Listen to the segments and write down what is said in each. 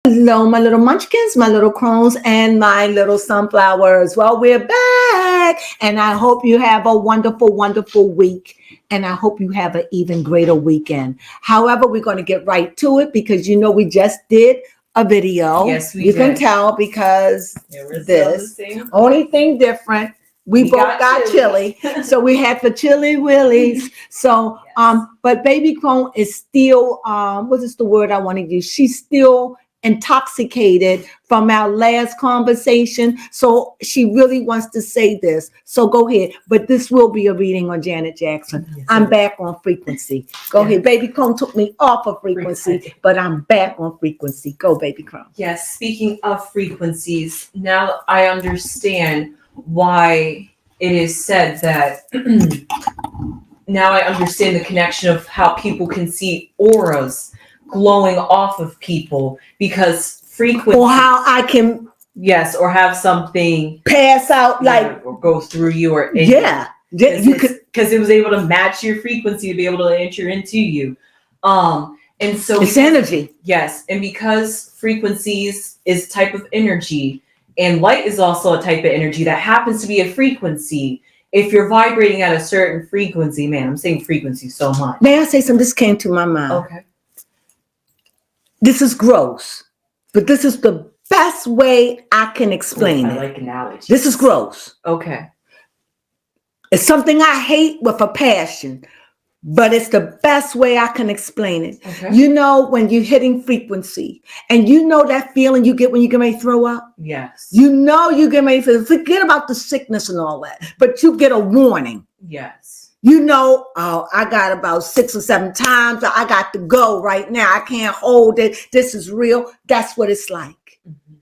Hello, my little munchkins, my little crones, and my little sunflowers. Well, we're back, and I hope you have a wonderful, wonderful week, and I hope you have an even greater weekend. However, we're going to get right to it because we just did a video. Yes, we did. You did. can tell because this only thing different. We both got chili. So we had the chili willies. So, yes. But baby Crone is still, what is the word I want to use? She's still intoxicated from our last conversation. So she really wants to say this. So go ahead. But this will be a reading on Janet Jackson. Yes, I'm back on frequency. Go ahead. Baby Crone took me off of frequency, but I'm back on frequency. Go, baby Crone. Yes, speaking of frequencies, now I understand why it is said that now I understand the connection of how people can see auras glowing off of people because frequency, or how I can or have something pass out or go through you or you could, because it was able to match your frequency to be able to enter into you. And so it's energy. Yes, and because frequencies is type of energy. And light is also a type of energy that happens to be a frequency. If you're vibrating at a certain frequency, man, I'm saying frequency so much. May I say something? This came to my mind. Okay. This is gross, but this is the best way I can explain it. I like analogies. This is gross. Okay. It's something I hate with a passion, but it's the best way I can explain it. Okay. When you're hitting frequency and that feeling you get when you get ready to throw up? Yes. You get ready to forget about the sickness and all that, but you get a warning. Yes. I got about 6 or 7 times. I got to go right now. I can't hold it. This is real. That's what it's like. Mm-hmm.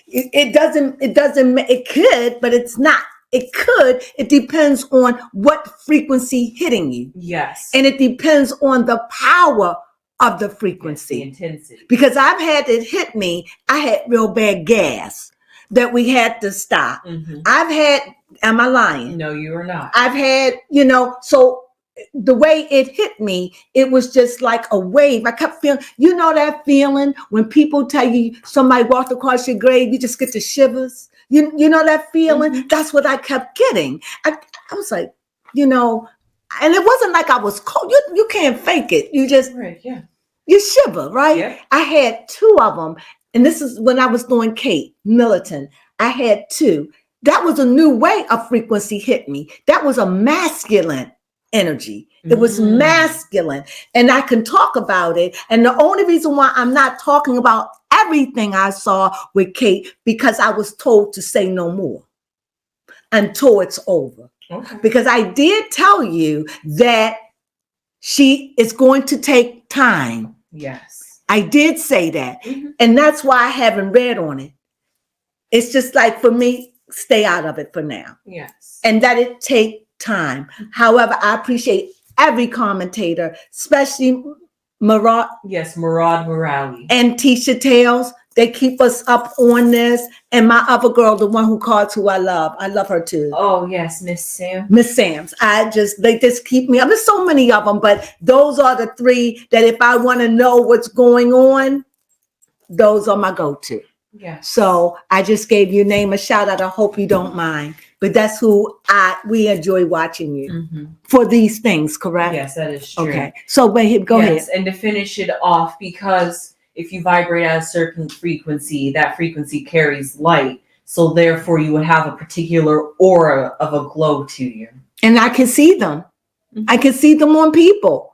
It could, but it's not. It could. It depends on what frequency hitting you. Yes. And it depends on the power of the frequency. Yes, the intensity. Because I've had it hit me. I had real bad gas that we had to stop. Mm-hmm. Am I lying? No, you are not. I've had, so the way it hit me, it was just like a wave. I kept feeling, that feeling when people tell you somebody walked across your grave, you just get the shivers. You know that feeling? Mm-hmm. That's what I kept getting. I was like, and it wasn't like I was cold. You can't fake it. You just, you shiver, right? Yeah. I had 2 of them. And this is when I was doing Kate Militant. I had 2. That was a new way of frequency hit me. That was a masculine energy. It was masculine. And I can talk about it. And the only reason why I'm not talking about everything I saw with Kate, because I was told to say no more until it's over. Okay. Because I did tell you that she is going to take time. Yes. I did say that. Mm-hmm. And that's why I haven't read on it. It's just like, for me, stay out of it for now. Yes. And that it take time. However, I appreciate every commentator, especially Murad. Yes, Murad Morali. And Tisha Tales. They keep us up on this. And my other girl, the one who calls, who I love her too. Oh, yes, Miss Sam. Miss Sam's. They just keep me up. There's so many of them, but those are the 3 that if I want to know what's going on, those are my go-to. Yeah. So I just gave your name a shout out. I hope you don't mind. But that's who we enjoy watching you for these things, correct? Yes, that is true. Okay. So go ahead. And to finish it off, because if you vibrate at a certain frequency, that frequency carries light. So therefore you would have a particular aura of a glow to you. And I can see them. I can see them on people.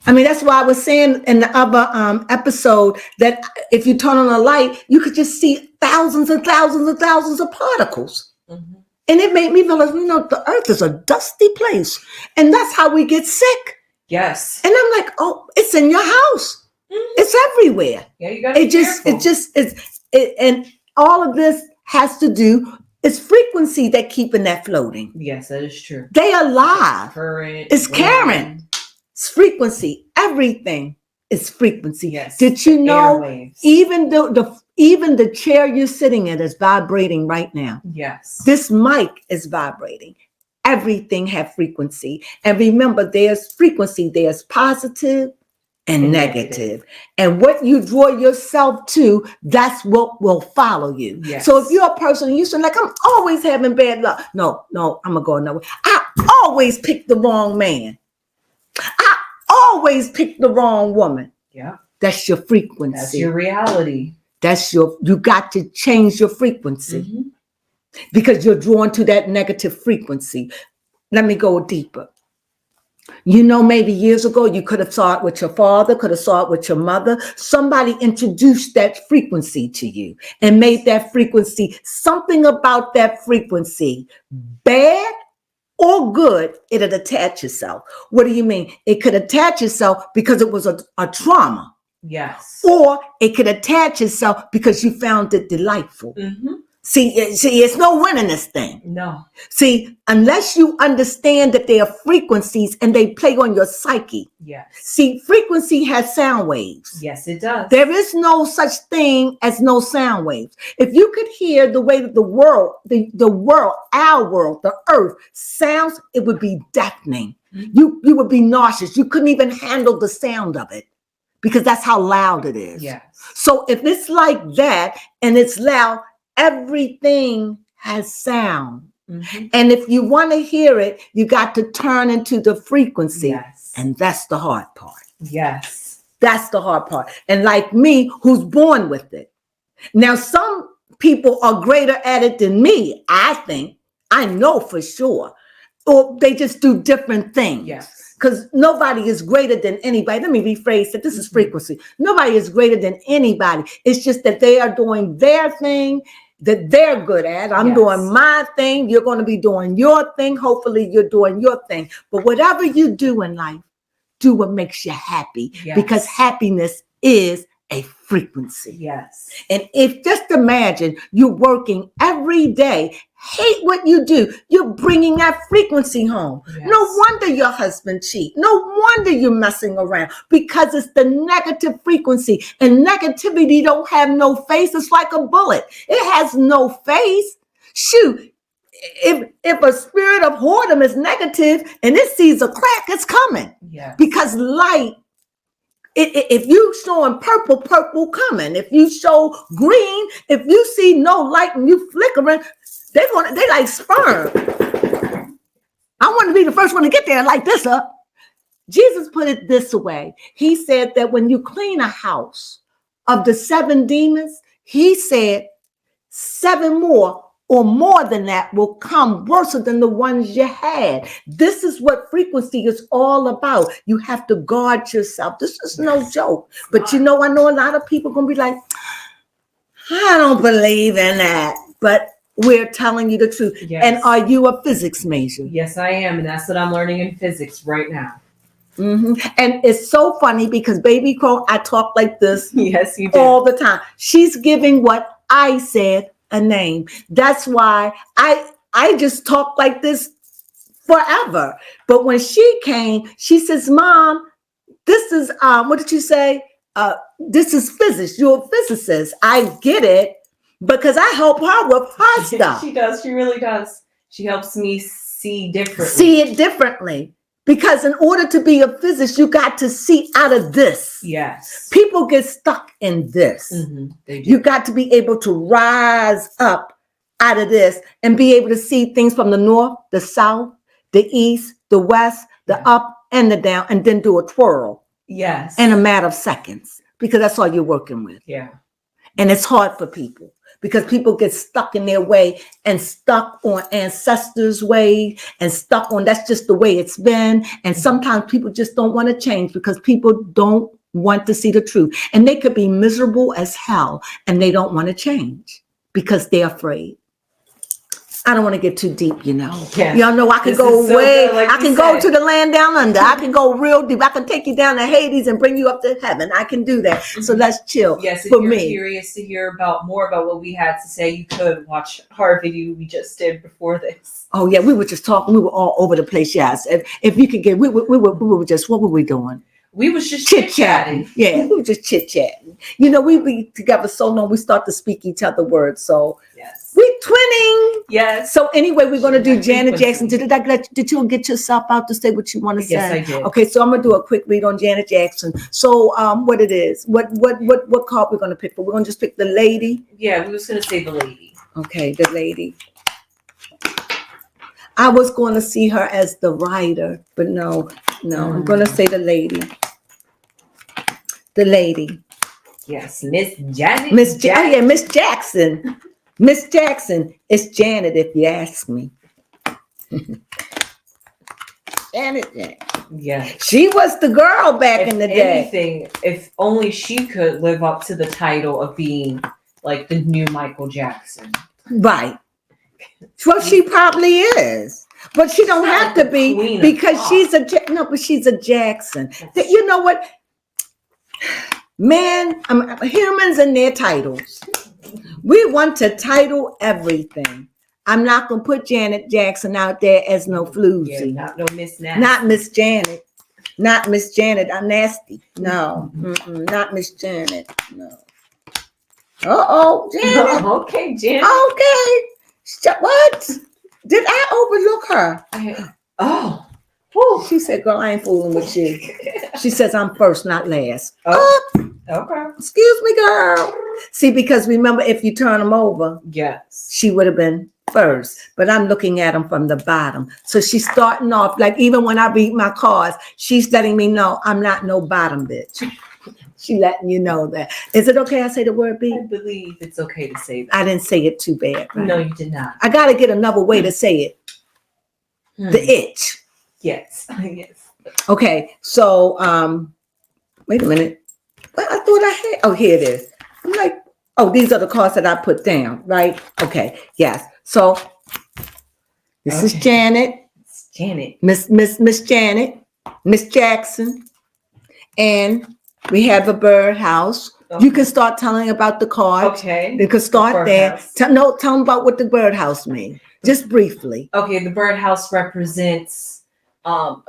I mean, that's why I was saying in the other episode that if you turn on a light, you could just see thousands and thousands and thousands of particles. Mm-hmm. And it made me realize, the earth is a dusty place. And that's how we get sick. Yes. And I'm like, oh, it's in your house. Mm-hmm. It's everywhere. Yeah, you got to be careful. And all of this has to do, it's frequency that keeping that floating. Yes, that is true. They are alive. It's current. It's frequency. Everything is frequency. Yes. Did you know airwaves. even the chair you're sitting in is vibrating right now? Yes. This mic is vibrating. Everything have frequency. And remember, there's frequency. There's positive and negative. And what you draw yourself to, that's what will follow you. Yes. So if you're a person, you say like, I'm always having bad luck. No, I'm gonna go another way. I always pick the wrong man. I always pick the wrong woman. Yeah. That's your frequency. That's your reality. You got to change your frequency because you're drawn to that negative frequency. Let me go deeper. You know, maybe years ago, you could have saw it with your father, could have saw it with your mother. Somebody introduced that frequency to you and made that frequency, something about that frequency, bad or good, it'd attach itself. What do you mean? It could attach itself because it was a trauma. Yes. Or it could attach itself because you found it delightful. See, it's no winning this thing. No. See, unless you understand that they are frequencies and they play on your psyche. Yes. See, frequency has sound waves. Yes, it does. There is no such thing as no sound waves. If you could hear the way that the world, our world, the earth sounds, it would be deafening. You would be nauseous. You couldn't even handle the sound of it because that's how loud it is. Yes. So if it's like that and it's loud, everything has sound. And if you want to hear it, you got to turn into the frequency. Yes. And that's the hard part. Yes. That's the hard part. And like me, who's born with it. Now, some people are greater at it than me, I think. I know for sure. Or they just do different things. Yes. Because nobody is greater than anybody. Let me rephrase that. This is frequency. Nobody is greater than anybody. It's just that they are doing their thing that they're good at. I'm doing my thing. You're going to be doing your thing. Hopefully you're doing your thing. But whatever you do in life, do what makes you happy. Because happiness is a frequency. Yes. And if just imagine you're working every day, hate what you do, you're bringing that frequency home. Yes. No wonder your husband cheat. No wonder you're messing around because it's the negative frequency, and negativity don't have no face. It's like a bullet. It has no face. Shoot. If a spirit of whoredom is negative and it sees a crack, it's coming. Yes. Because light, if you showing purple coming. If you show green, if you see no light and you flickering, they like sperm. I want to be the first one to get there and light this up. Jesus put it this way. He said that when you clean a house of the 7 demons, he said 7 more or more than that will come worse than the ones you had. This is what frequency is all about. You have to guard yourself. This is no joke. But I know a lot of people going to be like, I don't believe in that. But we're telling you the truth. Yes. And are you a physics major? Yes, I am. And that's what I'm learning in physics right now. And it's so funny because Baby Crone, I talk like this yes, you do. all the time. She's giving what I said a name. That's why I just talk like this forever. But when she came, she says, Mom, this is what did you say? This is physics. You're a physicist. I get it because I help her with her stuff. She does. She really does. She helps me see differently. See it differently. Because in order to be a physicist, you got to see out of this. Yes. People get stuck in this. They do. You got to be able to rise up out of this and be able to see things from the north, the south, the east, the west, the up and the down, and then do a twirl. Yes. In a matter of seconds, because that's all you're working with. Yeah. And it's hard for people because people get stuck in their way and stuck on ancestors' way and stuck on that's just the way it's been. And sometimes people just don't want to change because people don't want to see the truth. And they could be miserable as hell and they don't want to change because they're afraid. I don't want to get too deep, you know. Yeah. Y'all know I can go way, I can go to the land down under. I can go real deep. I can take you down to Hades and bring you up to heaven. I can do that. So let's chill. Yes, if for you're me. curious to hear more about what we had to say, you could watch our video we just did before this. Oh yeah, we were just talking. We were all over the place. Yes, if you could get, we were just, what were we doing? We was just chit-chatting. Yeah, we were just chit-chatting. You know, we be together so long, we start to speak each other words. So yes, we twinning. Yes. So anyway, we're going to do Janet frequency. Jackson. Did you get yourself out to say what you want to say? Yes, I did. Okay, so I'm going to do a quick read on Janet Jackson. So what it is, what card we're going to pick for? We're going to just pick the lady. Yeah, we was going to say the lady. Okay, the lady. I was going to see her as the writer, but no, I'm going to say the lady. The lady. Yes, Miss Janet. Miss Jackson. Miss Jackson. It's Janet, if you ask me. Janet Jackson. Yeah. She was the girl back in the day. If only she could live up to the title of being like the new Michael Jackson. Right. Well, she probably is. But she don't have to be because she's she's a Jackson. You know what? Man, humans and their titles. We want to title everything. I'm not going to put Janet Jackson out there as no floozy. Yeah, not no Miss Nasty. Not Miss Janet. Not Miss Janet. I'm nasty. No. Not Miss Janet. No. Uh-oh, Janet. Okay, Janet. Okay. What? Did I overlook her? Oh. She said, girl, I ain't fooling with you. She says, I'm first, not last. Okay. Excuse me, girl. See, because remember, if you turn them over, yes, she would have been first. But I'm looking at them from the bottom. So she's starting off, like even when I read my cards, she's letting me know I'm not no bottom bitch. She letting you know that. Is it okay I say the word B? I believe it's okay to say that. I didn't say it too bad, right? No, you did not. I got to get another way to say it. The itch. Yes. Yes. Okay. So, wait a minute. Well, I thought I had. Oh, here it is. I'm like, oh, these are the cards that I put down, right? Okay. Yes. So this is Janet. It's Janet. Miss Janet. Miss Jackson. And we have a birdhouse. Okay. You can start telling about the cards. Okay. You can start there. Tell them about what the birdhouse means. Just briefly. Okay. The birdhouse represents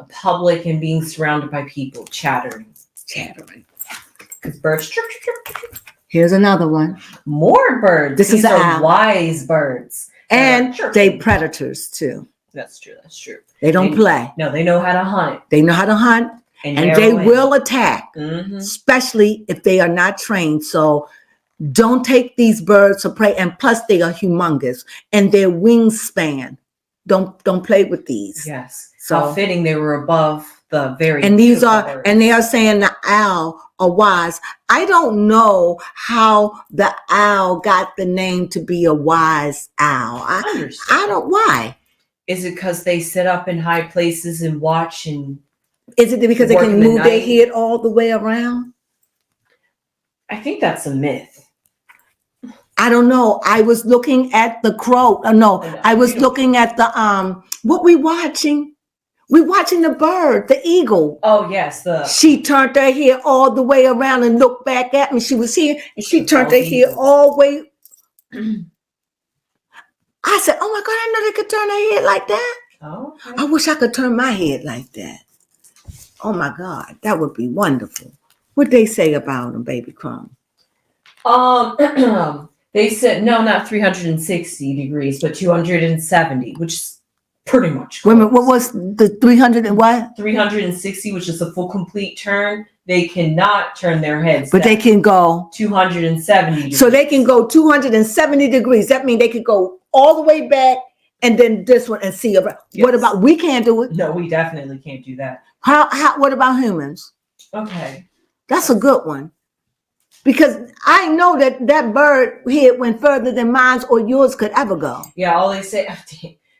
public and being surrounded by people chattering. Because birds. Here's another one. More birds. These are wise birds. And they predators too. That's true. That's true. They don't play. No, they know how to hunt. They know how to hunt. And they will attack, especially if they are not trained. So don't take these birds to prey. And plus, they are humongous. And their wingspan. Don't play with these. Yes. So how fitting they were above the very. And these are, birds. And they are saying the owl are wise. I don't know how the owl got the name to be a wise owl. I don't. Why? Is it because they sit up in high places and watch and? Is it because they can move their head all the way around? I think that's a myth. I don't know. I was looking at the crow. I was looking at the what we watching? We watching the bird, the eagle. Oh yes, she turned her head all the way around and looked back at me. She was here and she turned her head all the way. I said, "Oh my God, I know they could turn her head like that." Oh. Okay. I wish I could turn my head like that. Oh my God, that would be wonderful. What'd they say about them, baby Crone? They said no, not 360 degrees, but 270, which is pretty much close. Wait a minute, what was the 300 and what? 360, which is a full complete turn. They cannot turn their heads, but they can go 270 degrees. So they can go 270 degrees. That means they could go all the way back and then this one and see around. Yes. What about we can't do it? No, we definitely can't do that. How what about humans? Okay. That's a good one. Because I know that bird head went further than mine or yours could ever go. Yeah, all they say,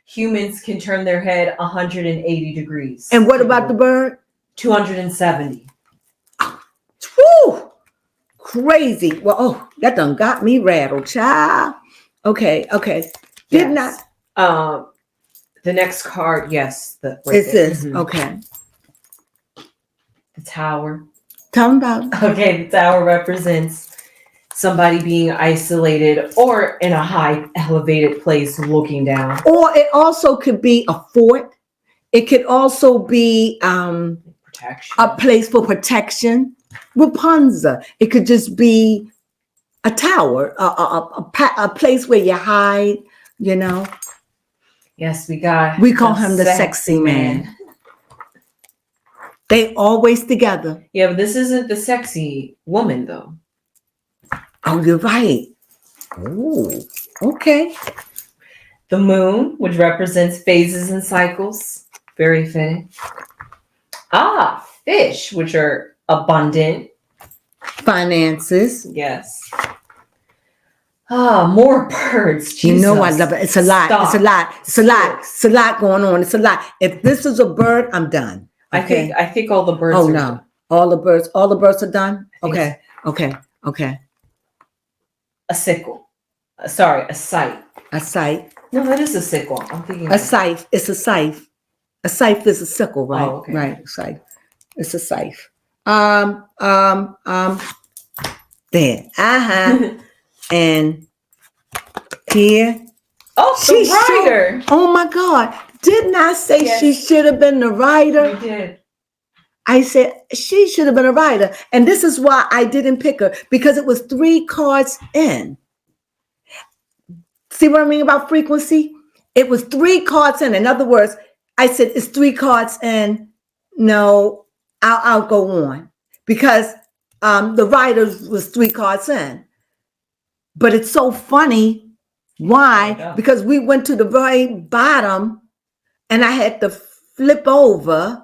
humans can turn their head 180 degrees. And what about the bird? 270. Woo! Crazy. Well, that done got me rattled, child. Okay. Did not. The next card, yes. It's this. Okay. The tower. Tell them about it. Okay, the tower represents somebody being isolated or in a high elevated place looking down. Or it also could be a fort. It could also be protection. A place for protection. Rapunzel. It could just be a tower, a place where you hide, you know. Yes, we call him the sexy man. They always together. Yeah, but this isn't the sexy woman, though. Oh, you're right. Oh, okay. The moon, which represents phases and cycles. Very fitting. Fish, which are abundant. Finances. Yes. More birds. Jesus. You know I love it. It's a lot. Stop. It's a lot. It's a lot. It's a lot going on. It's a lot. If this is a bird, I'm done. Okay? I think all the birds are no. Done. All the birds are done? Okay. So. Okay. A sickle. Sorry, a scythe. A scythe. No, that is a sickle. I'm thinking a scythe. It's a scythe. A scythe is a sickle, right? Oh, okay. Right. Scythe. It's a scythe. There. And here. Oh, the rider. Oh my God. Didn't I say she should have been the rider? You did. I said she should have been a rider. And this is why I didn't pick her, because it was 3 cards in. See what I mean about frequency? It was 3 cards in. In other words, I said it's 3 cards in. No, I'll go on, because the rider was 3 cards in. But it's so funny. Why? Because we went to the very bottom and I had to flip over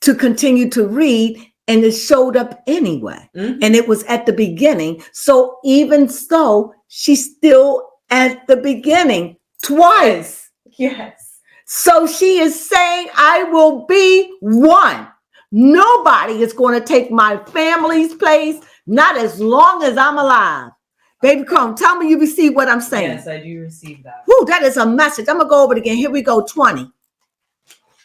to continue to read, and it showed up anyway. And it was at the beginning. So even so, she's still at the beginning twice. Yes. So she is saying, I will be one. Nobody is going to take my family's place, not as long as I'm alive. Baby Crone, tell me you receive what I'm saying. Yes, I do receive that. Whoo, that is a message. I'm going to go over it again. Here we go, 20.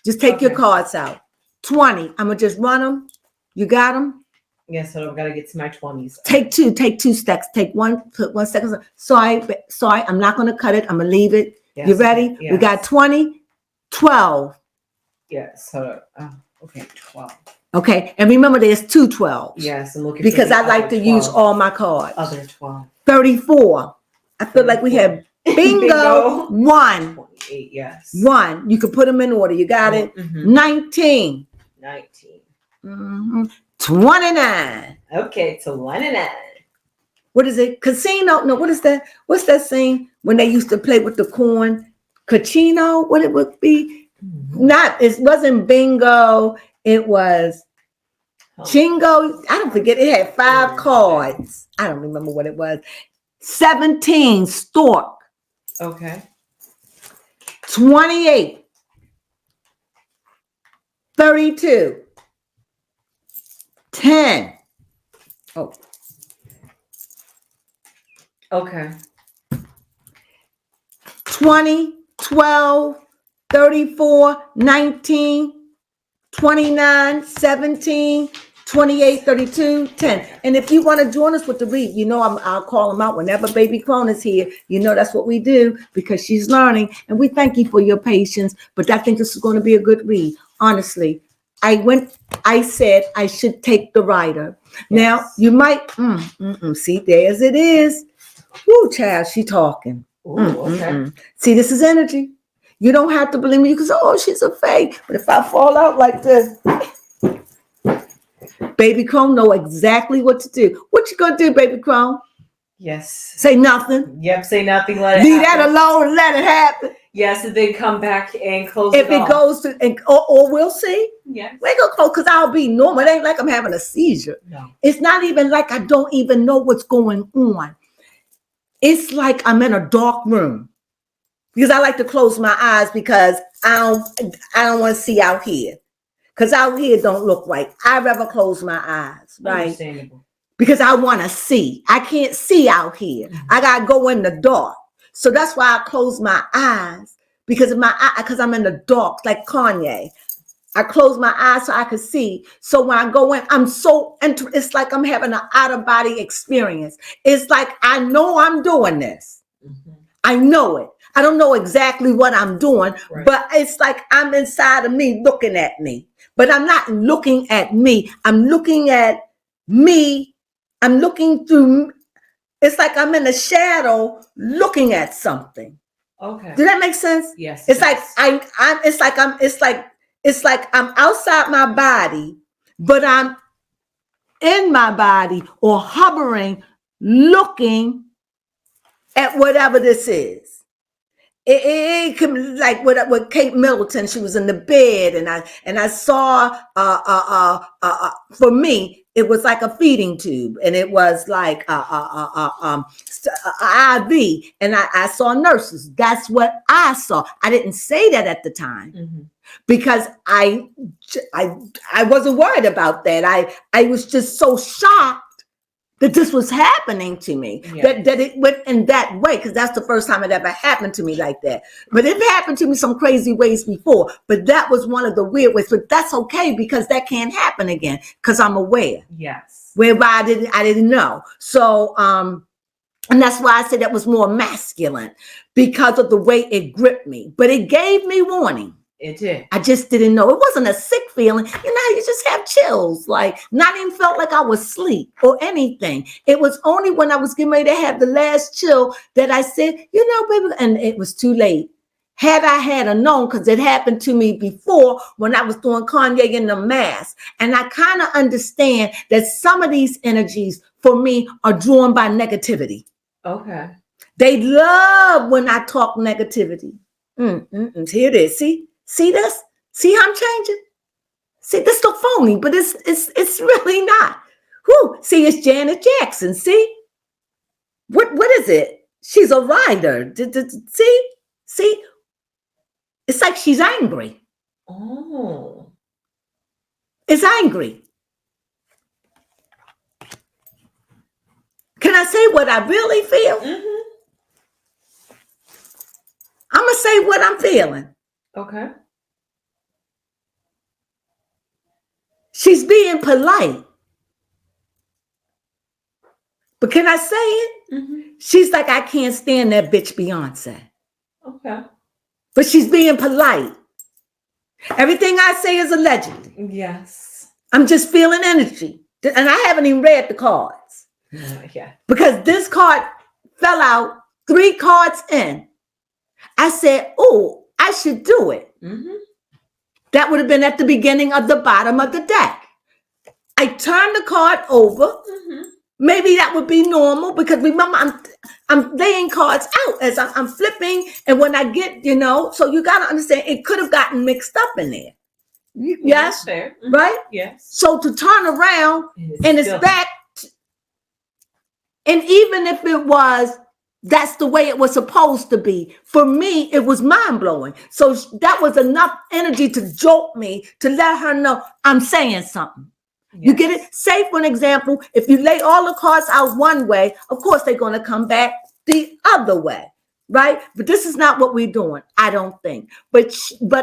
Just take your cards out. 20. I'm going to just run them. You got them? Yes, so I've got to get to my 20s. Take 2 stacks. Take 1, put 1 second. Sorry, I'm not going to cut it. I'm going to leave it. Yes, you ready? Yes. We got 20, 12. Yes, so, okay, 12. Okay, and remember there's 2 12s. Yes, I'm looking because I like to 12. Use all my cards. Other 12. 34. I feel like we have bingo. 1. 28, yes. 1. You can put them in order. You got it? 19. 19. 29. Okay, 29. What is it? Casino? No, what is that? What's that thing when they used to play with the coin? Casino? What it would be? It wasn't bingo. It was Chingo. I don't forget. It had 5 cards. I don't remember what it was. 17, stork. Okay. 28. 32. 10. Oh. Okay. 20, 12, 34, 19, 29, 17, 28, 32, 10. And if you want to join us with the read, I'll call them out whenever Baby Crone is here. That's what we do, because she's learning. And we thank you for your patience. But I think this is going to be a good read. Honestly, I said I should take the rider. Yes. Now, you might, see, there's it is. Woo, child, she talking. Ooh, okay. See, this is energy. You don't have to believe me. You can say, oh, she's a fake. But if I fall out like this, Baby Crone know exactly what to do. What you going to do, Baby Crone? Yes. Say nothing. Yep, say nothing. Let it Leave happen. that alone and let it happen. Yes, and then come back and close if it goes to, or we'll see. Yes. We ain't gonna close, because I'll be normal. It ain't like I'm having a seizure. No. It's not even like I don't even know what's going on. It's like I'm in a dark room, because I like to close my eyes, because I don't want to see out here, because out here don't look right. I'd rather close my eyes, right? Understandable. Because I want to see. I can't see out here. I gotta go in the dark. So that's why I close my eyes, because I'm in the dark, like Kanye. I close my eyes so I can see. So when I go in, it's like I'm having an out-of-body experience. It's like I know I'm doing this. I know it. I don't know exactly what I'm doing, but it's like I'm inside of me looking at me. but I'm not looking at me. I'm looking at me. I'm looking through. It's like I'm in a shadow looking at something. Okay. Does that make sense? Yes. It's like it's like I'm outside my body, but I'm in my body or hovering, looking at whatever this is. It could be like with Kate Middleton. She was in the bed, and I saw for me it was like a feeding tube, and it was like IV, and I saw nurses. That's what I saw. I didn't say that at the time because I wasn't worried about that. I was just so shocked that this was happening to me, that it went in that way, because that's the first time it ever happened to me like that. But it happened to me some crazy ways before, but that was one of the weird ways. But that's okay, because that can't happen again, because I'm aware. Yes. Whereby I didn't know. So and that's why I said that was more masculine, because of the way it gripped me. But it gave me warning. It did. I just didn't know. It wasn't a sick feeling. You know, you just have chills. Like, not even felt like I was asleep or anything. It was only when I was getting ready to have the last chill that I said, you know, baby, and it was too late. Had I had a known, because it happened to me before when I was doing Kanye in the mask. And I kind of understand that some of these energies for me are drawn by negativity. Okay. They love when I talk negativity. Here it is. See this? See how I'm changing? See, this look phony, but it's really not. Whoo! See, it's Janet Jackson. See? What is it? She's a writer. See? It's like she's angry. Oh. It's angry. Can I say what I really feel? I'm going to say what I'm feeling. Okay. She's being polite. But can I say it? She's like, I can't stand that bitch Beyonce. Okay. But she's being polite. Everything I say is alleged. Yes. I'm just feeling energy. And I haven't even read the cards. Yeah. Because this card fell out 3 cards in. I said, oh, I should do it. That would have been at the beginning of the bottom of the deck. I turned the card over. Maybe that would be normal, because remember, I'm laying cards out as I'm flipping. And when I get, so you got to understand, it could have gotten mixed up in there. Yes? Fair. Right? Yes. So to turn around and it's back. And even if it was, that's the way it was supposed to be. For me, it was mind blowing. So that was enough energy to jolt me, to let her know I'm saying something. Yes. You get it? Say, for an example, if you lay all the cards out one way, of course they're going to come back the other way, right? But this is not what we're doing, I don't think. But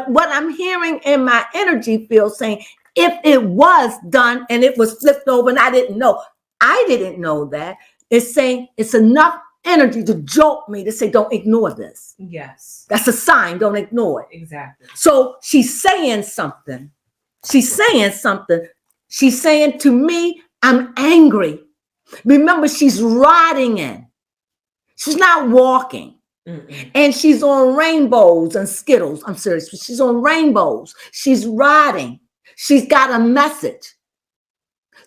what I'm hearing in my energy field saying, if it was done and it was flipped over and I didn't know that, it's saying it's enough energy to jolt me to say, don't ignore this. Yes. That's a sign. Don't ignore it. Exactly. So she's saying something. She's saying to me, I'm angry. Remember, she's riding in. She's not walking. And she's on rainbows and Skittles. I'm serious. She's on rainbows. She's riding. She's got a message.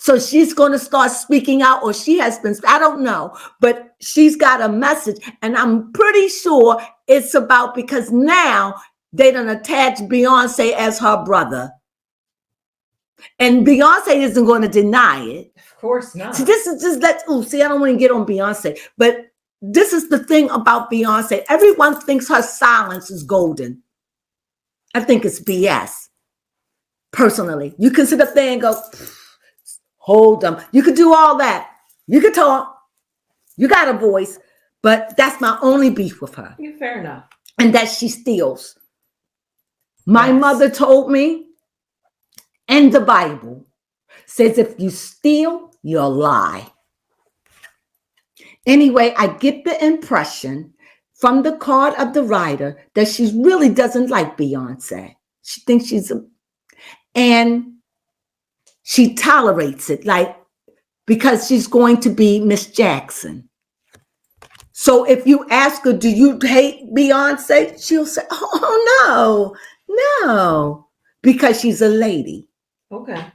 So she's going to start speaking out, or she has been, I don't know, but she's got a message. And I'm pretty sure it's about, because now they done attach Beyonce as her brother. And Beyonce isn't going to deny it. Of course not. See, this is just, I don't want to get on Beyonce, but this is the thing about Beyonce. Everyone thinks her silence is golden. I think it's BS. Personally, you can sit up there and go, hold them. You could do all that. You could talk. You got a voice, but that's my only beef with her. Yeah, fair enough. And that she steals. My mother told me, in the Bible, says if you steal, you'll lie. Anyway, I get the impression from the card of the writer that she really doesn't like Beyonce. She thinks and she tolerates it, like, because she's going to be Miss Jackson. So if you ask her, do you hate Beyonce? She'll say, oh, no, because she's a lady. Okay.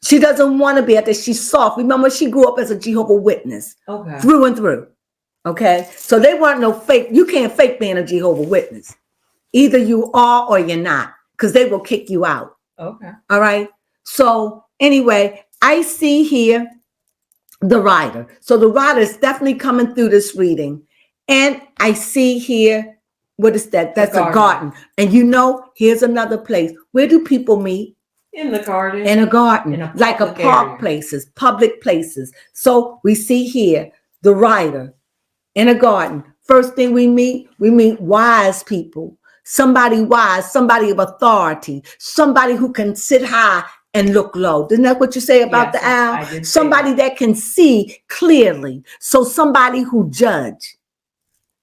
She doesn't want to be at this. She's soft. Remember, she grew up as a Jehovah's Witness. Okay. Through and through. Okay. So they weren't no fake. You can't fake being a Jehovah's Witness. Either you are or you're not, because they will kick you out. Okay. All right. So anyway, I see here the rider. So the rider is definitely coming through this reading. And I see here, what is that? That's a garden. And here's another place. Where do people meet? In the garden. In a garden. Like a park places, public places. So we see here the rider in a garden. First thing we meet wise people. Somebody wise, somebody of authority, somebody who can sit high and look low. Isn't that what you say about the owl? Somebody that can see clearly. So somebody who judge.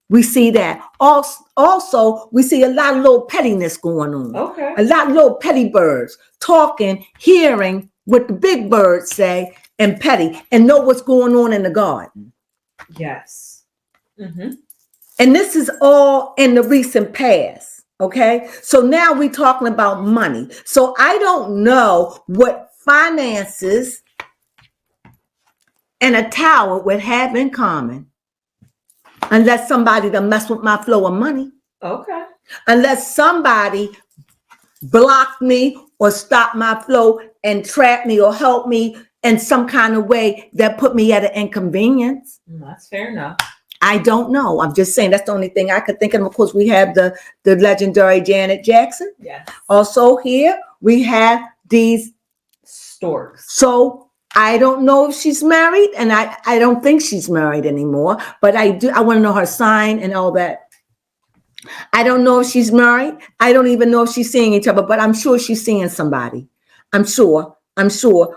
We see that. Also, we see a lot of little pettiness going on. Okay. A lot of little petty birds talking, hearing what the big birds say, and petty, and know what's going on in the garden. Yes. Mm-hmm. And this is all in the recent past. Okay. So now we're talking about money. So I don't know what finances and a tower would have in common. Unless somebody to mess with my flow of money. Okay. Unless somebody blocked me or stopped my flow and trapped me or helped me in some kind of way that put me at an inconvenience. That's fair enough. I don't know. I'm just saying that's the only thing I could think of. Of course, we have the legendary Janet Jackson. Yes. Also here we have these storks. So I don't know if she's married, and I don't think she's married anymore, but I want to know her sign and all that. I don't know if she's married. I don't even know if she's seeing each other, but I'm sure she's seeing somebody. I'm sure.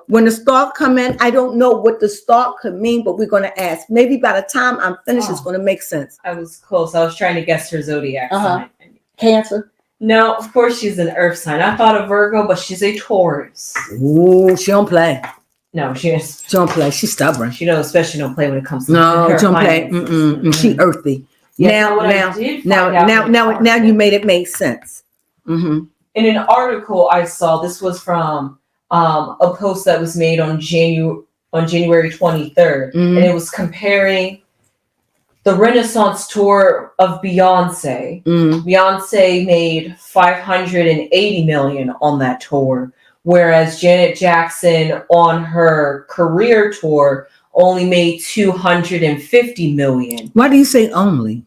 When the star come in, I don't know what the star could mean, but we're going to ask. Maybe by the time I'm finished, it's going to make sense. I was close. I was trying to guess her zodiac sign. Cancer. No, of course she's an earth sign. I thought of Virgo, but she's a Taurus. Ooh, she don't play. No, she don't play. She's stubborn. She don't, especially don't play when it comes to her don't play. She earthy. Yes, now you made it make sense. Mm-hmm. In an article I saw, this was from a post that was made on January 23rd, and it was comparing the Renaissance tour of Beyonce. Beyonce made $580 million on that tour, whereas Janet Jackson on her career tour only made $250 million. Why do you say only?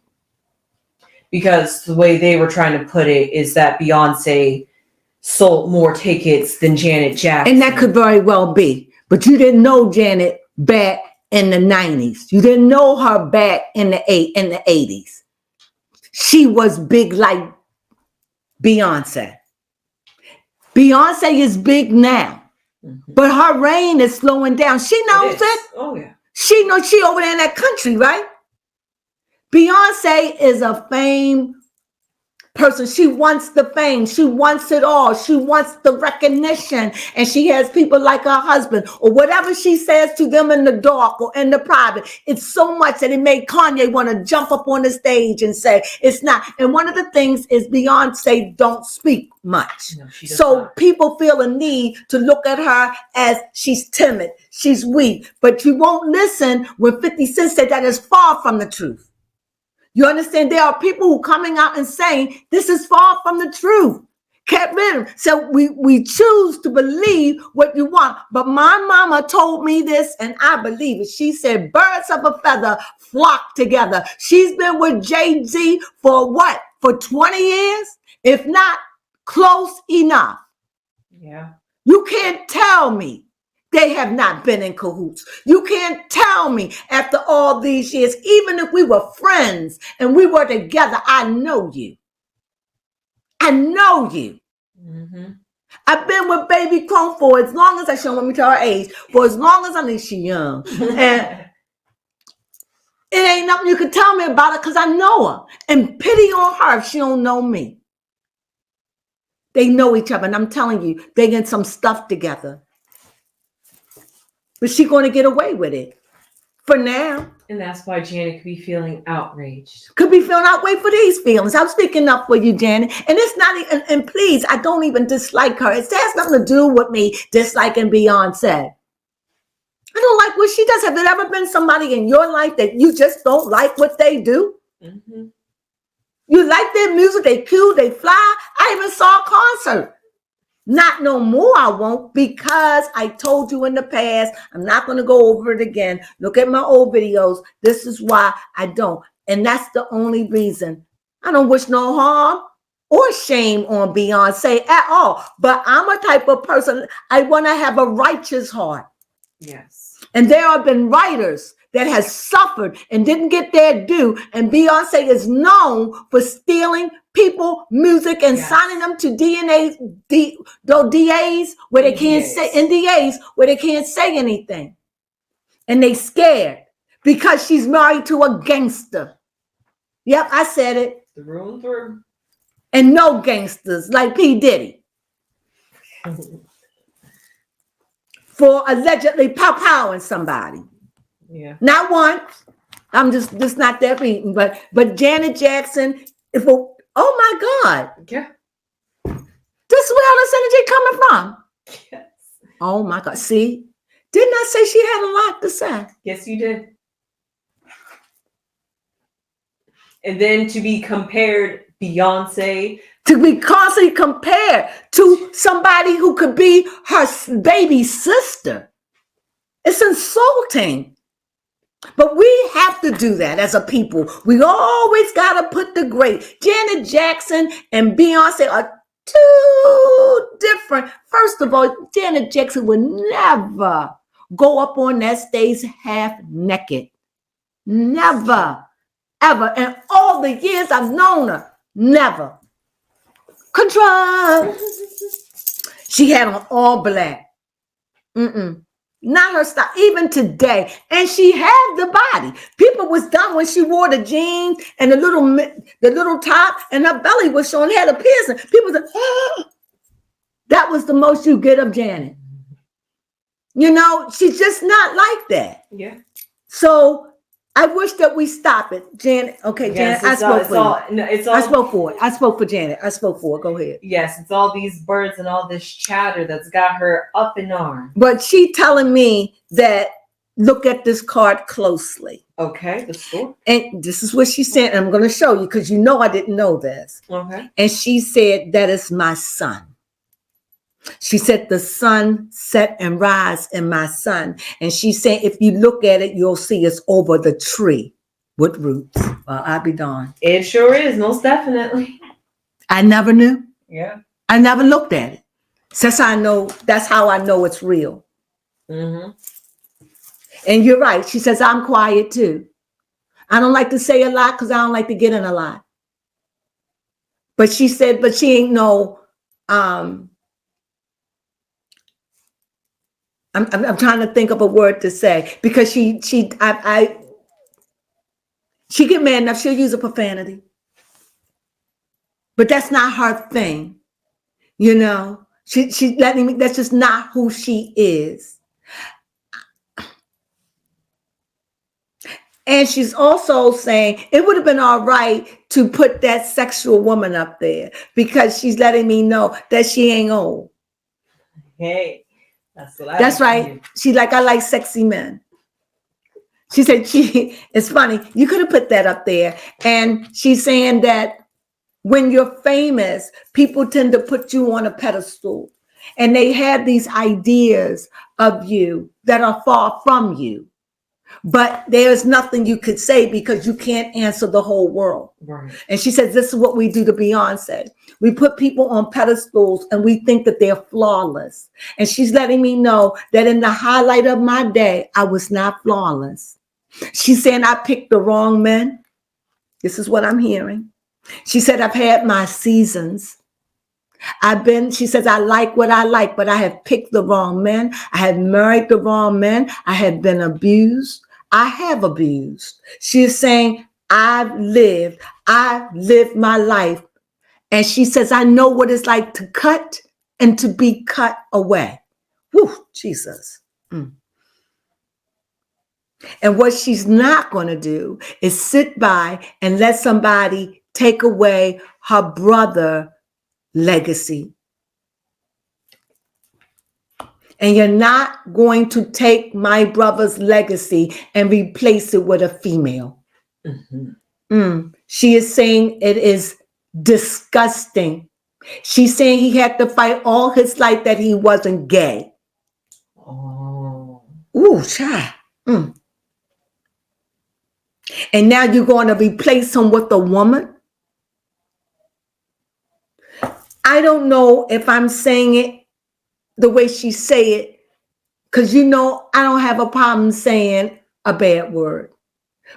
Because the way they were trying to put it is that Beyonce sold more tickets than Janet Jackson. And that could very well be. But you didn't know Janet back in the 90s. You didn't know her back in the 80s. She was big like Beyonce. Beyonce is big now. But her reign is slowing down. She knows it. Oh, yeah. She knows she over there in that country, right? Beyonce is a fame person. She wants the fame. She wants it all. She wants the recognition. And she has people like her husband or whatever she says to them in the dark or in the private. It's so much that it made Kanye want to jump up on the stage and say it's not. And one of the things is Beyonce don't speak much. No, so people feel a need to look at her as she's timid. She's weak. But you won't listen when 50 Cent said that is far from the truth. You understand? There are people who coming out and saying this is far from the truth. Get rid of them. So we choose to believe what you want. But my mama told me this, and I believe it. She said, birds of a feather flock together. She's been with Jay-Z for what? For 20 years? If not, close enough. Yeah. You can't tell me they have not been in cahoots. You can't tell me after all these years, even if we were friends and we were together, I know you. I know you. Mm-hmm. I've been with baby Crone for as long as she don't want me to tell her age, for as long as I think she's young. And it ain't nothing you can tell me about it because I know her. And pity on her if she don't know me. They know each other. And I'm telling you, they get some stuff together. But she's going to get away with it for now. And that's why Janet could be feeling outraged. Could be feeling outraged for these feelings. I'm speaking up for you, Janet. And it's not, and please, I don't even dislike her. It has nothing to do with me disliking Beyonce. I don't like what she does. Have there ever been somebody in your life that you just don't like what they do? Mm-hmm. You like their music, they cute, they fly. I even saw a concert. Not no more, I won't, because I told you in the past, I'm not going to go over it again. Look at my old videos. This is why I don't. And that's the only reason. I don't wish no harm or shame on Beyonce at all. But I'm a type of person, I want to have a righteous heart. Yes. And there have been writers that has suffered and didn't get their due. And Beyonce is known for stealing people, music, and signing them to DAs where they can't say NDAs where they can't say anything. And they scared because she's married to a gangster. Yep, I said it. Through and through. And no gangsters like P. Diddy. For allegedly pow-powing somebody. Yeah. Not once. I'm just not that reading. But Janet Jackson, oh my God. Yeah. This is where all this energy coming from. Yes. Oh my God. See? Didn't I say she had a lot to say? Yes, you did. And then to be compared Beyonce. To be constantly compared to somebody who could be her baby sister. It's insulting. But we have to do that as a people. We always got to put the great. Janet Jackson and Beyonce are too different. First of all, Janet Jackson would never go up on that stage half naked. Never, ever. And all the years I've known her, never. Control. She had on all black. Not her style, even today. And she had the body. People was done when she wore the jeans and the little top and her belly was showing, had a piercing. People said, oh. That was the most you get of Janet. You know, she's just not like that. Yeah. So I wish that we stop it. Janet, okay, yes, Janet, I spoke for you. I spoke for it. I spoke for Janet. I spoke for it. Go ahead. Yes, it's all these birds and all this chatter that's got her up in arms. But she telling me that look at this card closely. Okay, the store. And this is what she said. And I'm going to show you because you know I didn't know this. Okay. And she said, that is my son. She said, the sun set and rise in my son. And she said, if you look at it, you'll see it's over the tree with roots. Well, I'll be darned. It sure is, most definitely. I never knew. Yeah. I never looked at it. Since I know, that's how I know it's real. Mm-hmm. And you're right. She says, I'm quiet too. I don't like to say a lot because I don't like to get in a lot. But she said, but she ain't no, I'm trying to think of a word to say because she get mad enough. She'll use a profanity, but that's not her thing. You know, she letting me. That's just not who she is. And she's also saying it would have been all right to put that sexual woman up there because she's letting me know that she ain't old. Hey. That's right. She's like, I like sexy men. She said, it's funny. You could have put that up there. And she's saying that when you're famous, people tend to put you on a pedestal and they have these ideas of you that are far from you. But there's nothing you could say because you can't answer the whole world. Right. And she says, this is what we do to Beyonce. We put people on pedestals and we think that they're flawless. And she's letting me know that in the highlight of my day, I was not flawless. She's saying I picked the wrong men. This is what I'm hearing. She said, I've had my seasons. She says, I like what I like, but I have picked the wrong men. I have married the wrong men. I have been abused. I have abused. She is saying, I've lived my life. And she says, I know what it's like to cut and to be cut away. Whew, Jesus. Mm. And what she's not going to do is sit by and let somebody take away her brother's legacy. And you're not going to take my brother's legacy and replace it with a female. She is saying it is disgusting. She's saying he had to fight all his life that he wasn't gay. Oh. Ooh, child. And now you're going to replace him with a woman? I don't know if I'm saying it the way she say it, because I don't have a problem saying a bad word.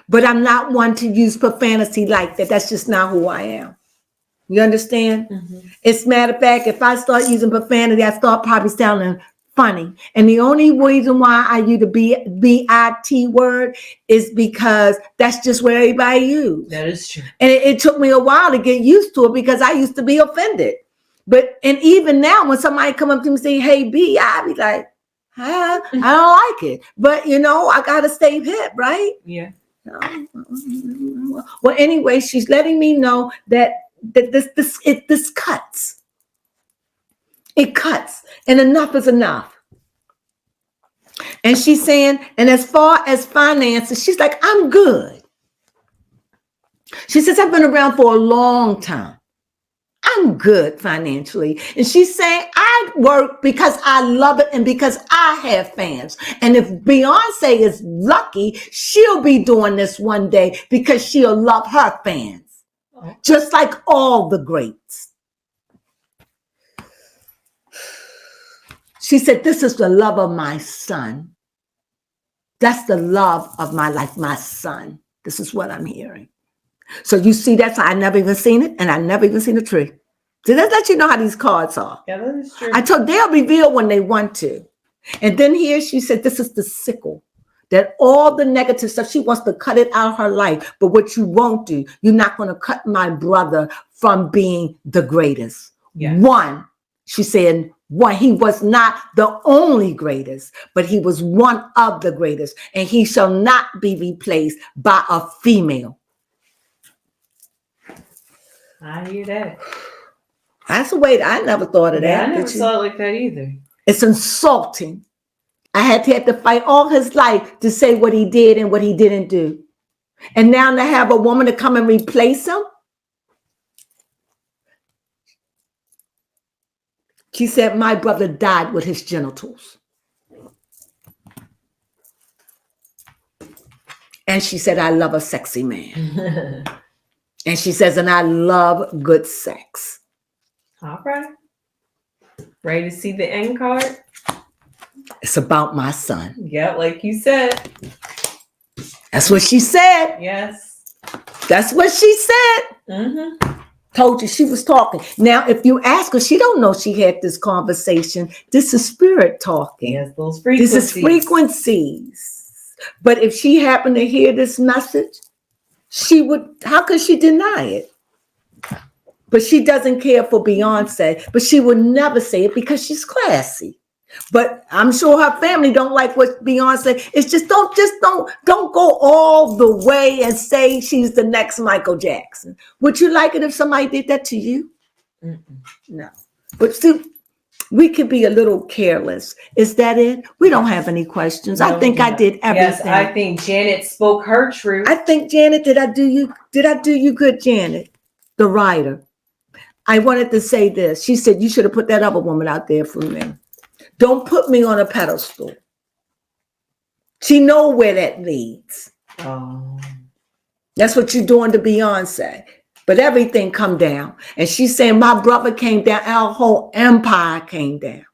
But I'm not one to use profanity like that. That's just not who I am. You understand? It's matter of fact, if I start using profanity, I start probably sounding funny. And the only reason why I use the B-I-T word is because that's just what everybody uses. That is true. And it took me a while to get used to it because I used to be offended. And even now, when somebody come up to me and say, hey, B, I be like, I don't like it. But, I got to stay hip, right? Yeah. Well, anyway, she's letting me know that this cuts. It cuts. And enough is enough. And she's saying, and as far as finances, she's like, I'm good. She says, I've been around for a long time. I'm good financially. And she's saying, I work because I love it and because I have fans. And if Beyonce is lucky, she'll be doing this one day because she'll love her fans. Just like all the greats. She said, this is the love of my son. That's the love of my life, my son. This is what I'm hearing. So you see, that's I never even seen it, and I never even seen a tree. So that lets you know how these cards are. Yeah, that is true. I told they'll reveal when they want to. And then here she said, this is the sickle. That all the negative stuff, she wants to cut it out of her life. But what you won't do, you're not going to cut my brother from being the greatest. Yes. One, she said, he was not the only greatest, but he was one of the greatest. And he shall not be replaced by a female. I hear that. That's the way I never thought of that. I never saw it like that either. It's insulting. I had to fight all his life to say what he did and what he didn't do. And now to have a woman to come and replace him. She said, my brother died with his genitals. And she said, I love a sexy man. And she says, and I love good sex. All right. Ready to see the end card? It's about my son. Yeah, like you said. That's what she said. Yes. That's what she said. Told you she was talking. Now, if you ask her, she don't know she had this conversation. This is spirit talking. Yes, those frequencies. This is frequencies. But if she happened to hear this message, she would, how could she deny it? But she doesn't care for Beyonce, but she would never say it because she's classy. But I'm sure her family don't like what Beyonce. It's just don't go all the way and say she's the next Michael Jackson. Would you like it if somebody did that to you? No. But see, we could be a little careless. Is that it? We don't have any questions. I think I did everything. Yes, I think Janet spoke her truth. I think Janet, did I do you good, Janet, the writer? I wanted to say this. She said, you should have put that other woman out there for me. Don't put me on a pedestal. She know where that leads. Oh. That's what you're doing to Beyonce. But everything come down. And she's saying, my brother came down. Our whole empire came down.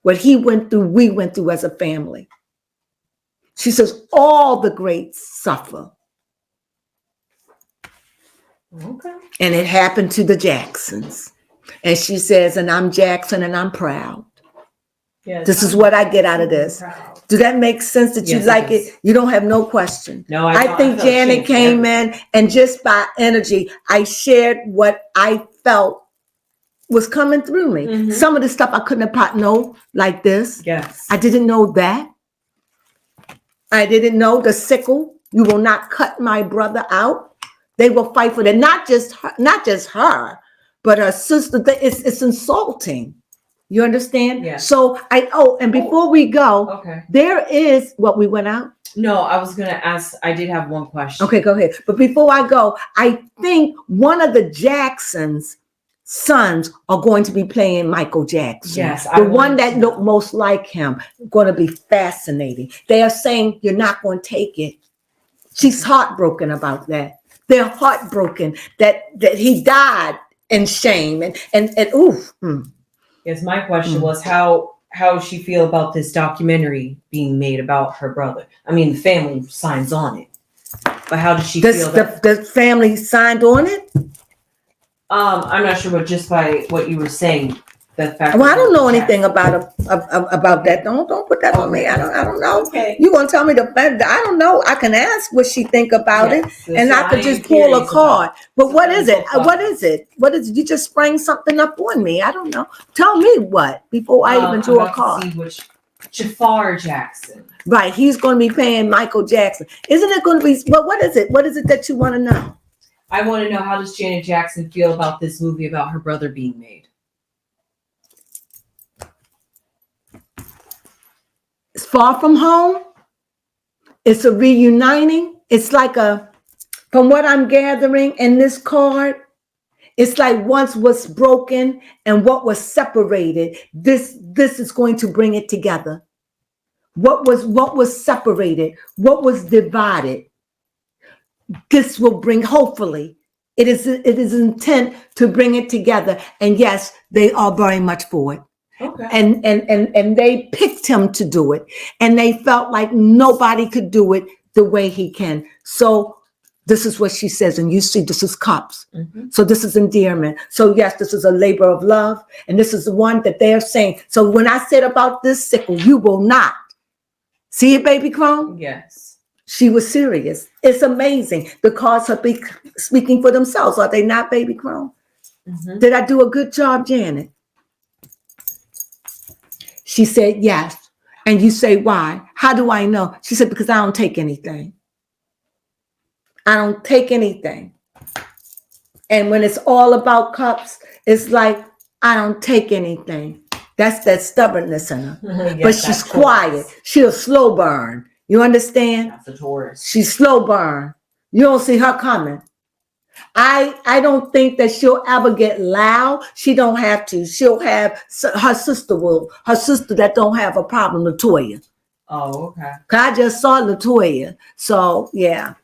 What he went through, we went through as a family. She says, all the greats suffer. Okay. And it happened to the Jacksons. And she says, and I'm Jackson and I'm proud. Yes, this is what I get out of this. Proud. Do that make sense that you Yes, like it does. it? You don't have no question. No, I think Janet came in and just by energy, I shared what I felt was coming through me. Mhm. Some of the stuff I couldn't have know like this. Yes. I didn't know that. I didn't know the sickle. You will not cut my brother out. They will fight for that. Not just her, but her sister. It's insulting. You understand? Yes. So and before we go, there is what we went out. No, I was gonna ask. I did have one question. Okay, go ahead. But before I go, I think one of the Jacksons' sons are going to be playing Michael Jackson. Yes, the one that looked most like him. Going to be fascinating. They are saying you're not going to take it. She's heartbroken about that. They're heartbroken that he died in shame and oof. Yes, my question was how does she feel about this documentary being made about her brother? I mean, the family signs on it, but how does she feel? The family signed on it? I'm not sure, but just by what you were saying, the fact. Well, I don't know anything about that. Don't put that on me. I don't know. Okay. You gonna tell me I don't know. I can ask what she think about it, and I could just pull a card. But what is it? What is it? What is it? You just sprang something up on me. I don't know. Tell me what before I even drew a card. See which Jafar Jackson. Right, he's going to be paying Michael Jackson. Isn't it going to be? But what is it? What is it that you want to know? I want to know, how does Janet Jackson feel about this movie about her brother being made? It's Far From Home. It's a reuniting. It's like from what I'm gathering in this card, it's like once was broken and what was separated, this is going to bring it together. What was separated, what was divided, this will bring, hopefully, it is intent to bring it together. And yes, they are very much for it. Okay. And they picked him to do it, and they felt like nobody could do it the way he can. So this is what she says, and you see, this is cups. Mm-hmm. So this is endearment. So yes, this is a labor of love, and this is the one that they're saying. So when I said about this sickle, you will not see it, baby Crone. Yes, she was serious. It's amazing. The cards are speaking for themselves, are they not, baby Crone? Mm-hmm. Did I do a good job, Janet? She said yes. And you say, why? How do I know? She said, because I don't take anything. I don't take anything. And when it's all about cups, it's like, I don't take anything. That's that stubbornness in her. Yes, but she's quiet. She'll slow burn. You understand? That's a Taurus. She's slow burn. You don't see her coming. I don't think that she'll ever get loud. She don't have to. She'll have her sister that don't have a problem, Latoya. Oh, okay. I just saw Latoya. So yeah.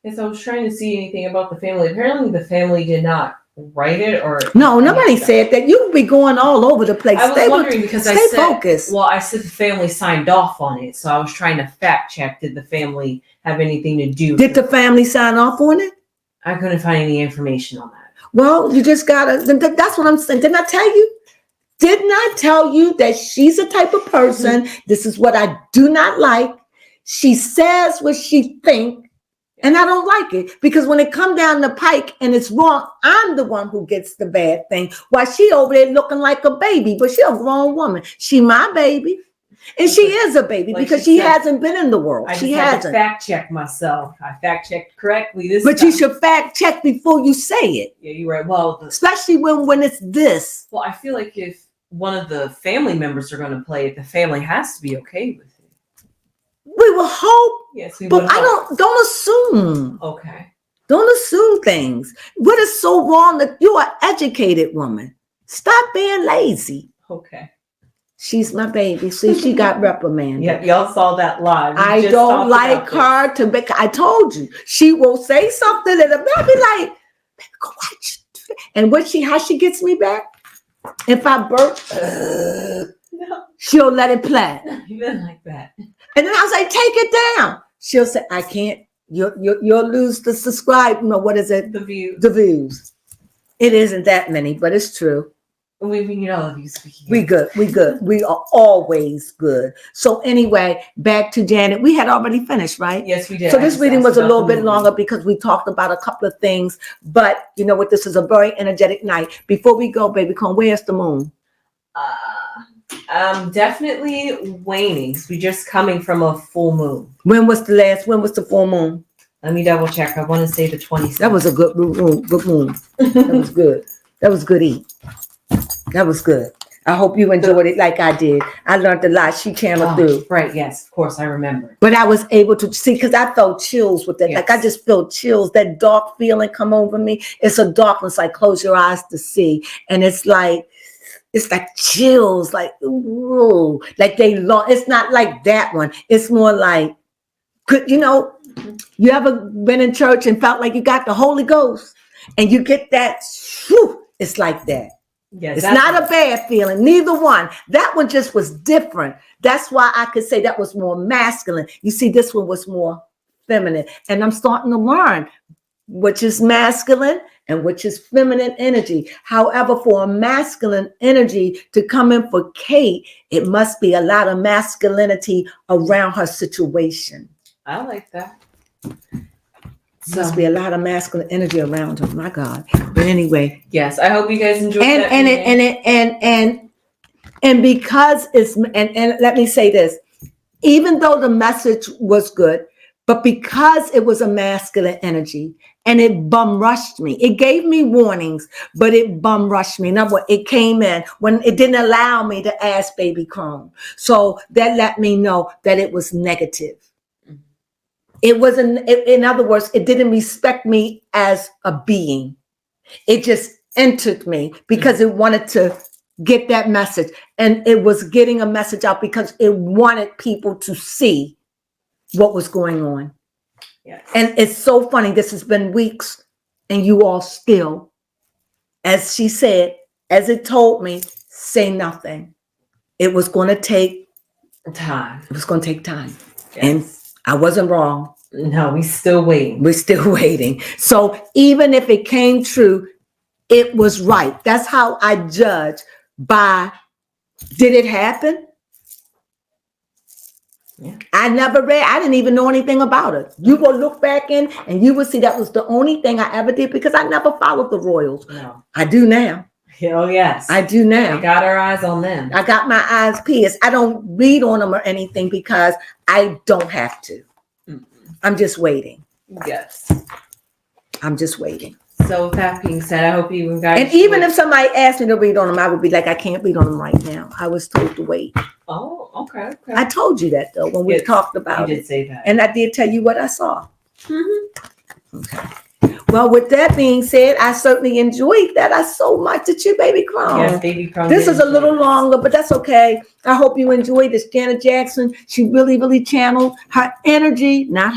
Yes, I was trying to see anything about the family. Apparently the family did not write it, or no, nobody said that. You be going all over the place. I was wondering because I said focused. Well, I said the family signed off on it, so I was trying to fact check. Did the family have anything to do? Did the family sign off on it? I couldn't find any information on that. Well, you just gotta. That's what I'm saying. Didn't I tell you? Didn't I tell you that she's a type of person? Mm-hmm. This is what I do not like. She says what she thinks. And I don't like it because when it come down the pike and it's wrong, I'm the one who gets the bad thing. While she over there looking like a baby, but she a grown woman. She my baby. And she is a baby because she hasn't been in the world. She hasn't. I fact check myself. I fact checked correctly this time. But you should fact check before you say it. Yeah, you're right. Well, especially when it's this. Well, I feel like if one of the family members are going to play it, the family has to be okay with it. We will hope. Yes, we but would I hope. don't assume. Okay. Don't assume things. What is so wrong that you are an educated woman? Stop being lazy. Okay. She's my baby. See, she got reprimanded. Yeah, y'all saw that live. I don't like her to make. I told you she will say something and I'll be like, "Baby, go watch." And how she gets me back? If I burp, no. She'll let it play. You been like that. And then I was like, take it down. She'll say, I can't. You'll lose the subscribe. No, what is it? The views. The views. It isn't that many, but it's true. We love you speaking. We good. We are always good. So anyway, back to Janet. We had already finished, right? Yes, we did. So this reading was a little bit longer because we talked about a couple of things. But you know what? This is a very energetic night. Before we go, baby Crone, where's the moon? Definitely waning. We just coming from a full moon. When was the full moon? Let me double check. I want to say the 27th. That was a good moon. That was good. That was good eat. That was good. I hope you enjoyed it like I did. I learned a lot. She channeled through. Right, yes, of course, I remember. But I was able to see, because I felt chills with that. Yes. Like I just felt chills. That dark feeling come over me. It's a darkness, like close your eyes to see. And it's like chills, like, ooh, like they long. It's not like that one. It's more like, you know, you ever been in church and felt like you got the Holy Ghost and you get that, whew, it's like that. Yes, it's not a bad feeling. Neither one. That one just was different. That's why I could say that was more masculine. You see, this one was more feminine. And I'm starting to learn which is masculine and which is feminine energy. However, for a masculine energy to come in for Kate, it must be a lot of masculinity around her situation. I like that. Must be a lot of masculine energy around her. My God. But anyway. Yes, I hope you guys enjoyed that. And because it's and let me say this, even though the message was good, but because it was a masculine energy and it bum rushed me, it gave me warnings, but it bum rushed me. In other words, it came in when it didn't allow me to ask baby Crone. So that let me know that it was negative. It wasn't, in other words, it didn't respect me as a being. It just entered me because it wanted to get that message. And it was getting a message out because it wanted people to see what was going on. Yes. And it's so funny. This has been weeks and you all still, as she said, as it told me, say nothing. It was going to take time. It was going to take time. Yes. And I wasn't wrong. No, we're still waiting. We're still waiting. So even if it came true, it was right. That's how I judge by, did it happen? Yeah. I didn't even know anything about it. You go look back in and you will see that was the only thing I ever did because I never followed the royals. No. I do now. Oh, yes. I do now. We got our eyes on them. I got my eyes pierced. I don't read on them or anything because I don't have to. Mm-mm. I'm just waiting. Yes. I'm just waiting. So with that being said, I hope you guys. And even if somebody asked me to read on them, I would be like, I can't read on them right now. I was told to wait. Oh, okay. I told you that though when we talked about you it. did say that. And I did tell you what I saw. Mm-hmm. Okay. Well, with that being said, I certainly enjoyed that. I so much did you, baby Crone. Yes, baby Crone. This is a little longer, but that's okay. I hope you enjoyed this. Janet Jackson, she really, really channeled her energy, not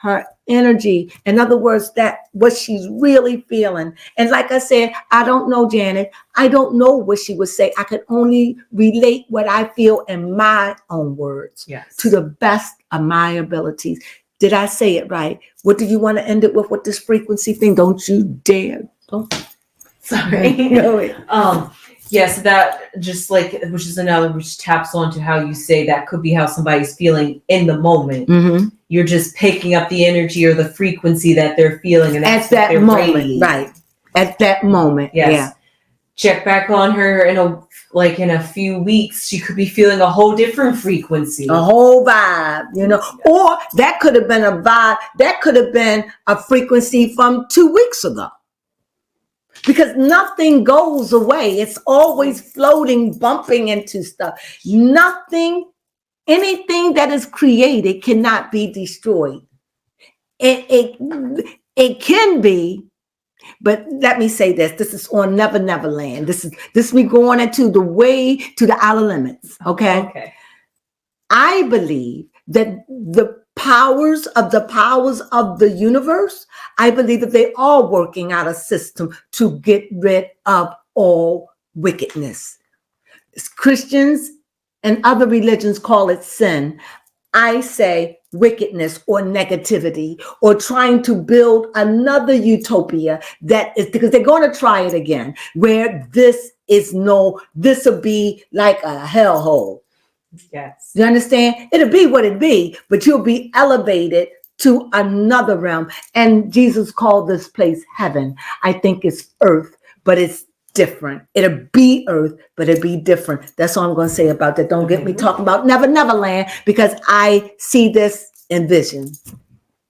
her energy. In other words, that what she's really feeling. And like I said, I don't know Janet. I don't know what she would say. I could only relate what I feel in my own words. Yes. To the best of my abilities. Did I say it right? What do you want to end it with this frequency thing? Don't you dare. Don't. Sorry. No. Yes, that just like, which is another, which taps onto how you say that could be how somebody's feeling in the moment. Mm-hmm. You're just picking up the energy or the frequency that they're feeling. And that's at that moment, radiating. right. At that moment. Yes. Yeah. Check back on her in a few weeks. She could be feeling a whole different frequency. A whole vibe, you know. Or that could have been a vibe. That could have been a frequency from 2 weeks ago. Because nothing goes away. It's always floating, bumping into stuff. Anything that is created cannot be destroyed. It can be, but let me say this. This is on Never Never Land. This is me going into the way to the outer limits. Okay. I believe that the powers of the universe, I believe that they are working out a system to get rid of all wickedness. Christians and other religions call it sin. I say wickedness or negativity or trying to build another utopia that is, because they're going to try it again, where this will be like a hellhole. Yes. You understand? It'll be what it be, but you'll be elevated to another realm. And Jesus called this place heaven. I think it's earth, but it's different. It'll be earth, but it'll be different. That's all I'm going to say about that. Don't get me talking about Never Land, because I see this in vision,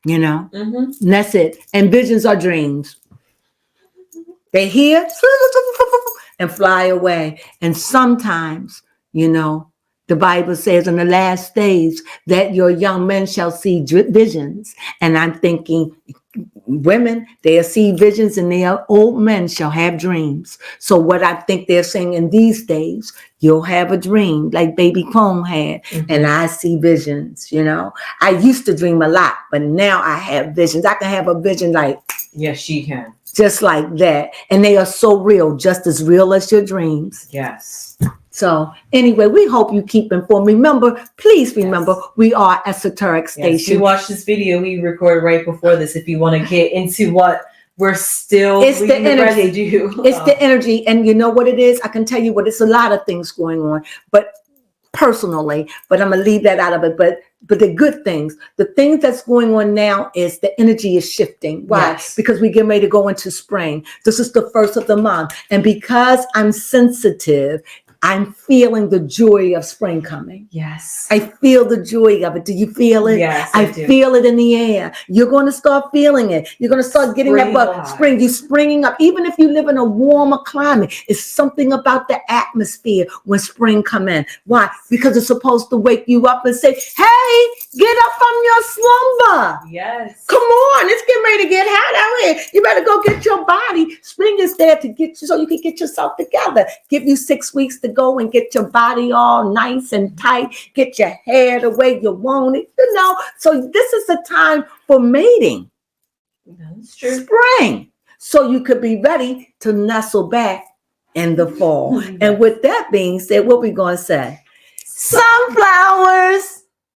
And that's it. And visions are dreams. They hear and fly away. And sometimes, the Bible says in the last days that your young men shall see visions. And I'm thinking, women, they'll see visions, and their old men shall have dreams. So what I think they're saying in these days, you'll have a dream like baby Crone had, and I see visions. I used to dream a lot, but now I have visions. I can have a vision like, yes, she can, just like that, and they are so real, just as real as your dreams. Yes. So anyway, we hope you keep informed. Please remember, we are Esoteric Station. Yes, we watched this video we recorded right before this. If you want to get into what we're still, it's the energy. It's the energy, and you know what it is. I can tell you what. It's a lot of things going on, but personally, but I'm gonna leave that out of it. But the good things, the things that's going on now is the energy is shifting. Why? Yes. Because we get ready to go into spring. This is the first of the month, and because I'm sensitive, I'm feeling the joy of spring coming. Yes. I feel the joy of it. Do you feel it? Yes, I feel it in the air. You're going to start feeling it. You're going to start getting that spring. You're springing up. Even if you live in a warmer climate, it's something about the atmosphere when spring come in. Why? Because it's supposed to wake you up and say, hey, get up from your slumber. Yes. Come on. It's getting ready to get hot out here. You better go get your body. Spring is there to get you so you can get yourself together. Give you 6 weeks to go and get your body all nice and tight, get your hair the way you want it, So this is a time for mating. That's true. Spring. So you could be ready to nestle back in the fall. And with that being said, what we going to say? Sunflowers.